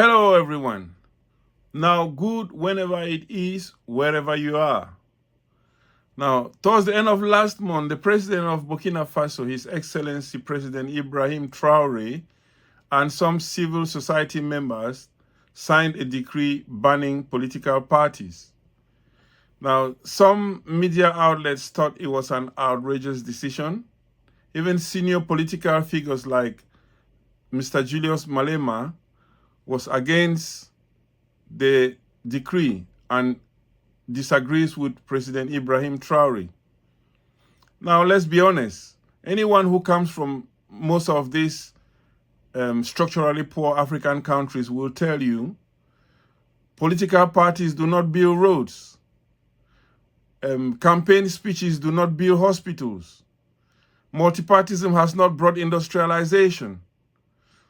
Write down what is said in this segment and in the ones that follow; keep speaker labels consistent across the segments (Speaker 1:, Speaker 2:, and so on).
Speaker 1: Hello, everyone. Now, good whenever it is, wherever you are. Now, towards the end of last month, the president of Burkina Faso, His Excellency President Ibrahim Traore, and some civil society members signed a decree banning political parties. Now, some media outlets thought it was an outrageous decision. Even senior political figures like Mr Julius Malema was against the decree and disagrees with President Ibrahim Traore. Now, let's be honest. Anyone who comes from most of these structurally poor African countries will tell you political parties do not build roads. Campaign speeches do not build hospitals. Multipartism has not brought industrialization.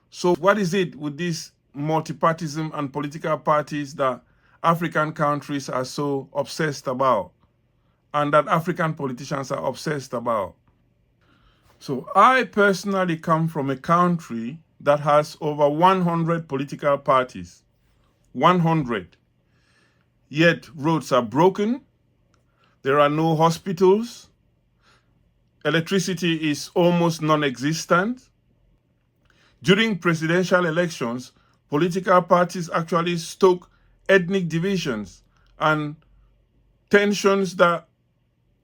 Speaker 1: So what is it with this multipartism and political parties that African countries are so obsessed about and that African politicians are obsessed about? So I personally come from a country that has over 100 political parties. 100. Yet roads are broken. There are no hospitals. Electricity is almost non-existent. During presidential elections, political parties actually stoke ethnic divisions and tensions that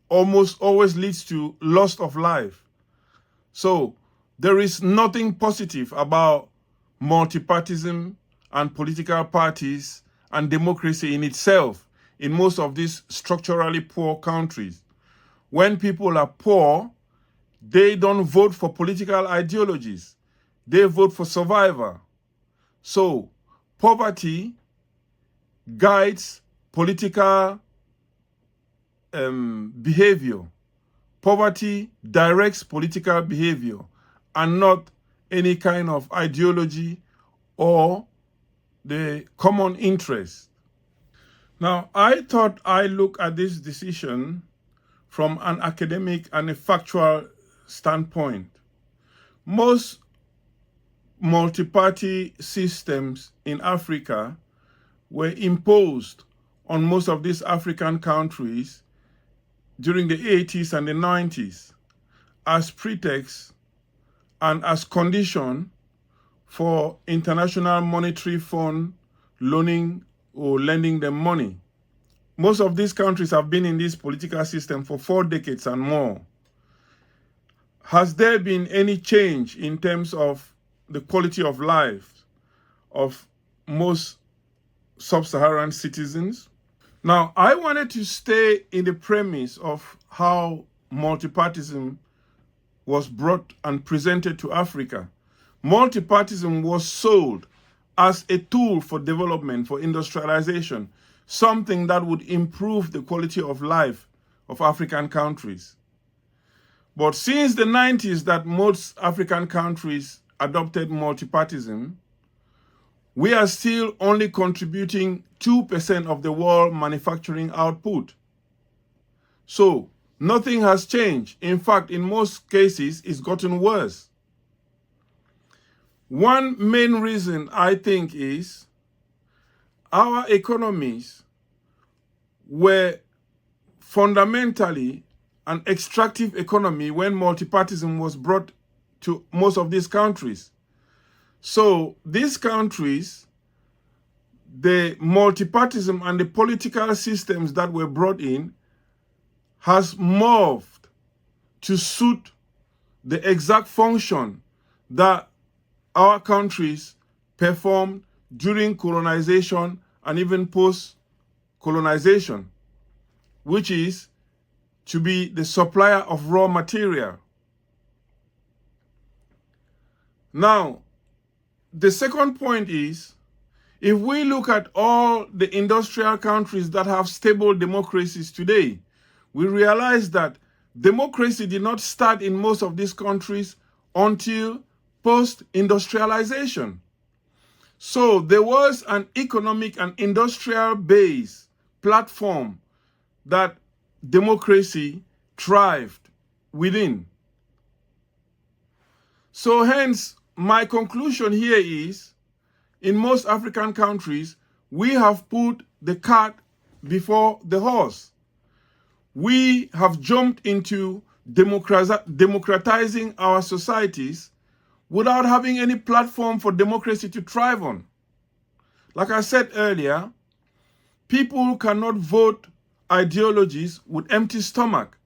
Speaker 1: almost always leads to loss of life. So there is nothing positive about multipartism and political parties and democracy in itself in most of these structurally poor countries. When people are poor, they don't vote for political ideologies. They vote for survival. So poverty guides political behavior. Poverty directs political behavior and not any kind of ideology or the common interest. Now, I thought I look at this decision from an academic and a factual standpoint. Most multi-party systems in Africa were imposed on most of these African countries during the 80s and the 90s as pretext and as condition for International Monetary Fund loaning or lending them money. Most of these countries have been in this political system for 4 decades and more. Has there been any change in terms of the quality of life of most sub-Saharan citizens? Now, I wanted to stay in the premise of how multipartism was brought and presented to Africa. Multipartism was sold as a tool for development, for industrialization, something that would improve the quality of life of African countries. But since the 90s that most African countries adopted multipartism, we are still only contributing 2% of the world manufacturing output. So nothing has changed. In fact, in most cases, it's gotten worse. One main reason, I think, is our economies were fundamentally an extractive economy when multipartism was brought to most of these countries. So these countries, the multipartism and the political systems that were brought in has morphed to suit the exact function that our countries performed during colonization and even post-colonization, which is to be the supplier of raw material. Now, the second point is, if we look at all the industrial countries that have stable democracies today, we realize that democracy did not start in most of these countries until post-industrialization. So there was an economic and industrial base platform that democracy thrived within. So hence, my conclusion here is, in most African countries, we have put the cart before the horse. We have jumped into democratizing our societies without having any platform for democracy to thrive on. Like I said earlier, people cannot vote ideologies with empty stomach.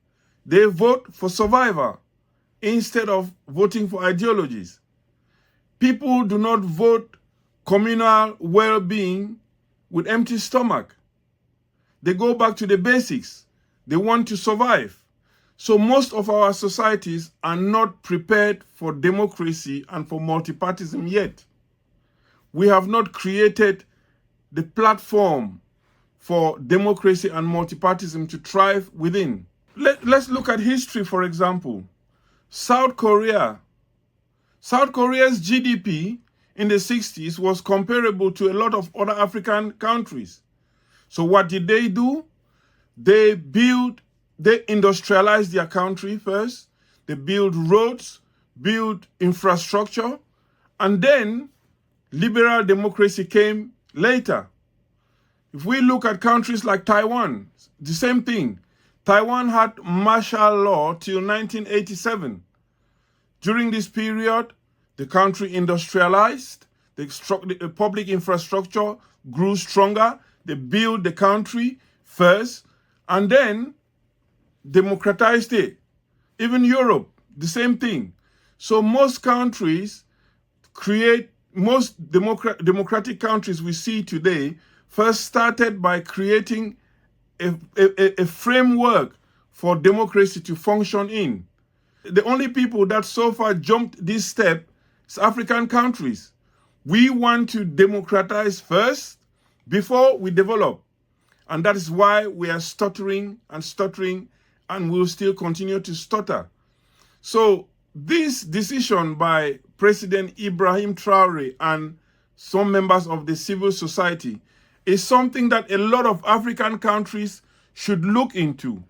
Speaker 1: They vote for survival instead of voting for ideologies. People do not vote communal well-being with empty stomach. They go back to the basics. They want to survive. So most of our societies are not prepared for democracy and for multipartyism yet. We have not created the platform for democracy and multipartyism to thrive within. Let's look at history, for example. South Korea's GDP in the 60s was comparable to a lot of other African countries. So what did they do? They industrialized their country first. They built roads, built infrastructure, and then liberal democracy came later. If we look at countries like Taiwan, the same thing. Taiwan had martial law till 1987. During this period, the country industrialized, the public infrastructure grew stronger, they built the country first, and then democratized it. Even Europe, the same thing. So most countries most democratic countries we see today first started by creating a framework for democracy to function in. The only people that so far jumped this step is African countries. We want to democratize first before we develop. And that is why we are stuttering, and will still continue to stutter. So this decision by President Ibrahim Traore and some members of the civil society is something that a lot of African countries should look into.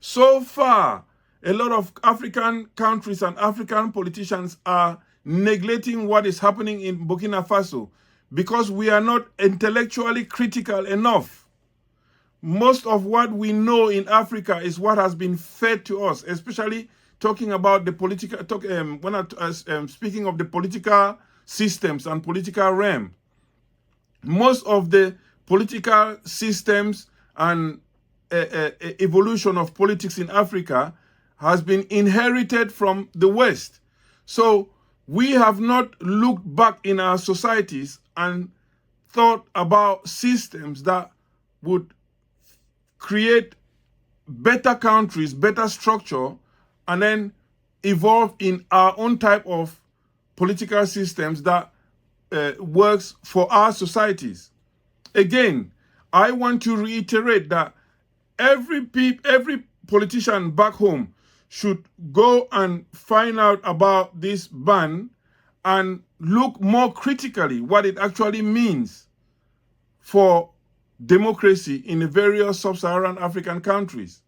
Speaker 1: So far, a lot of African countries and African politicians are neglecting what is happening in Burkina Faso because we are not intellectually critical enough. Most of what we know in Africa is what has been fed to us, especially talking about the political, speaking of the political systems and political realm. Most of the political systems and evolution of politics in Africa has been inherited from the West. So we have not looked back in our societies and thought about systems that would create better countries, better structure, and then evolve in our own type of political systems that works for our societies. Again, I want to reiterate that every politician back home should go and find out about this ban and look more critically what it actually means for democracy in the various sub-Saharan African countries.